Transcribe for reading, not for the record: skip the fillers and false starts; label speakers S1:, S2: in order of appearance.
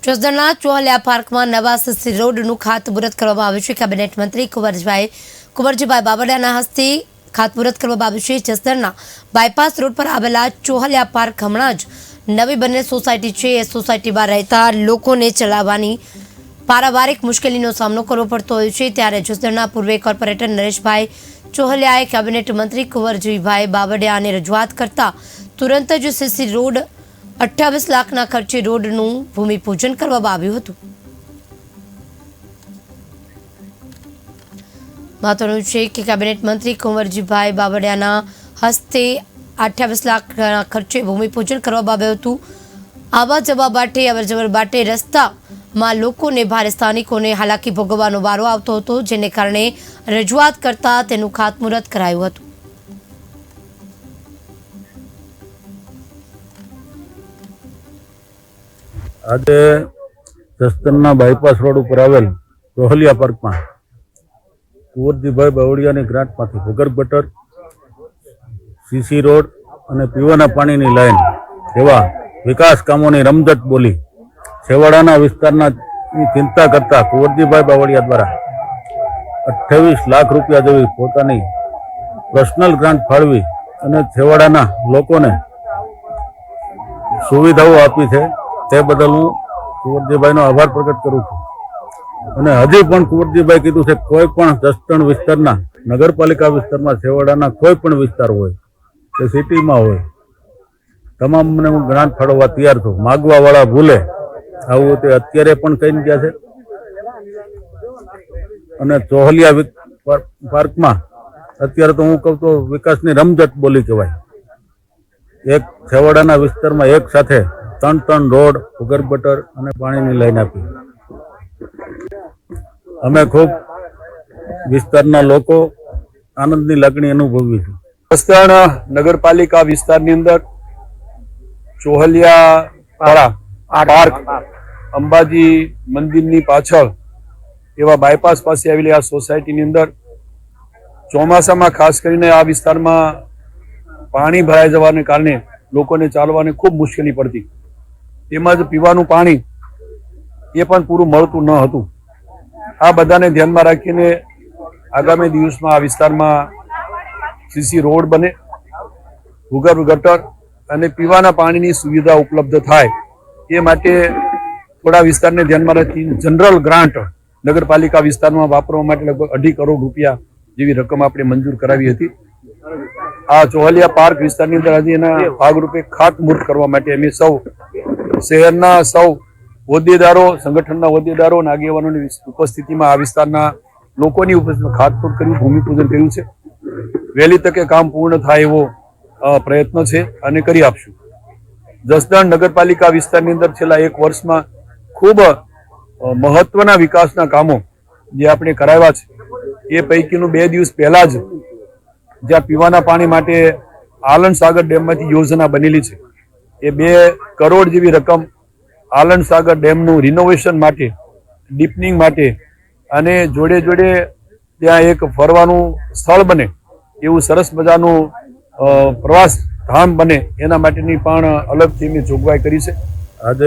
S1: જસદણના ચોહલિયા પાર્કમાં નવા સીસી રોડનું ખાતમુહૂર્ત કરવામાં આવ્યું છે। કેબિનેટ મંત્રી કુંવરજીભાઈ બાવળિયાના હસ્તે ખાતમુહૂર્ત કરવામાં આવ્યું છે। જસદણના બાયપાસ રોડ પર આવેલા ચોહલિયા પાર્ક હમણાં જ નવી બનેલ સોસાયટી છે। એ સોસાયટીમાં રહેતા લોકોને ચલાવવાની પારિવારિક મુશ્કેલીનો સામનો કરવો પડતો હોય છે। ત્યારે જસદણના પૂર્વ કોર્પોરેટર નરેશભાઈ ચોહલિયાએ કેબિનેટ મંત્રી કુંવરજીભાઈ બાવળિયાને રજૂઆત કરતા તુરંત જ સીસી રોડ 28 લાખના ખર્ચે રોડનું ભૂમિપૂજન કરવામાં આવ્યું હતું। મહત્વનું છે કે કેબિનેટ મંત્રી કુંવરજીભાઈ બાવળિયાના હસ્તે 28 લાખના ખર્ચે ભૂમિપૂજન કરવામાં આવ્યું હતું। આવા જવા માટે અવરજવર માટે રસ્તામાં લોકોને ભારે સ્થાનિકોને હાલાકી ભોગવવાનો વારો આવતો હતો, જેને કારણે રજૂઆત કરતા તેનું ખાતમુહૂર્ત કરાયું હતું।
S2: આજે જસદણના બાયપાસ રોડ ઉપર આવેલ ચોહલિયા પાર્કમાં કુંવરજીભાઈ બાવળિયાની ગ્રાન્ટમાંથી ભૂગર્ભ ગટર, સીસી રોડ અને પીવાના પાણીની લાઈન જેવા વિકાસ કામોની રમઝટ બોલી છેવાડાના વિસ્તારના ચિંતા કરતા કુંવરજીભાઈ બાવળિયા દ્વારા 28 લાખ રૂપિયા જેવી પોતાની પર્સનલ ગ્રાન્ટ ફાળવી અને છેવાડાના લોકોને સુવિધાઓ આપી છે। તે બદલ હું કુંવરજીભાઈનો આભાર પ્રકટ કરું છું। અને હજી પણ કુંવરજીભાઈ કીધું છે કોઈ પણ જસદણ વિસ્તારના નગરપાલિકા વિસ્તારમાં છેવાડાના કોઈ પણ વિસ્તાર હોય કે સિટીમાં હોય તમામને હું ગ્રાન્ટ ફાળવવા તૈયાર છું। માગવા વાળા ભૂલે આવું તે અત્યારે પણ કહીને ગયા છે। અને ચોહલિયા પાર્કમાં અત્યારે તો હું કહું તો વિકાસની રમઝટ બોલી કહેવાય। એક છેવાડાના વિસ્તારમાં એક સાથે 3 રોડ, ભૂગર્ભ ગટર અને પાણીની લાઈન આપી। અમે ખૂબ વિસ્તારના લોકો આનંદની લાગણી અનુભવી છે।
S3: જસદણ નગરપાલિકા વિસ્તારની અંદર ચોહલિયા પાર્ક અંબાજી મંદિરની પાછળ એવા બાયપાસ પાસે આવેલી આ સોસાયટીની અંદર ચોમાસામાં ખાસ કરીને આ વિસ્તારમાં પાણી ભરાઈ જવાને કારણે લોકોને ચાલવાની ખૂબ મુશ્કેલી પડતી, તેમજ પીવાનું પાણી એ પણ પૂરું મળતું ન હતું। આ બધાને ધ્યાનમાં રાખીને આગામી દિવસમાં આ વિસ્તારમાં સીસી રોડ બને, ભૂગર્ભ ગટર અને પીવાના પાણીની સુવિધા ઉપલબ્ધ થાય એ માટે થોડા વિસ્તારને ધ્યાનમાં રાખી જનરલ ગ્રાન્ટ નગરપાલિકા વિસ્તારમાં વાપરવા માટે લગભગ 2.5 કરોડ રૂપિયા જેવી રકમ આપણે મંજૂર કરાવી હતી। આ ચોહલિયા પાર્ક વિસ્તારની અંદર આજે એના ભાગરૂપે ખાતમુહૂર્ત કરવા માટે અમે સૌ શહેરના સૌ હોદ્દેદારો, સંગઠનના હોદ્દેદારો અને આગેવાનોની ઉપસ્થિતિમાં આ વિસ્તારના લોકોની ઉપસ્થિતિમાં ખાતમુહૂર્ત કર્યું, ભૂમિપૂજન કર્યું છે। વહેલી તકે કામ પૂર્ણ થાય એવો પ્રયત્ન છે અને કરી આપશું। જસદણ નગરપાલિકા વિસ્તારની અંદર છેલ્લા 1 વર્ષમાં ખૂબ મહત્વના વિકાસના કામો જે આપણે કરાવ્યા છે એ પૈકીનું 2 દિવસ પહેલા જ જ્યાં પીવાના પાણી માટે આલન સાગર ડેમમાંથી યોજના બનેલી છે એ 2 કરોડ જેવી રકમ આલન સાગર ડેમનું રિનોવેશન માટે, ડીપનિંગ માટે અને જોડે જોડે ત્યાં એક ફરવાનું સ્થળ બને એવું સરસ મજાનું પ્રવાસ ધામ બને એના માટેની પણ અલગથી મેં જોગવાઈ કરી છે।
S2: આજે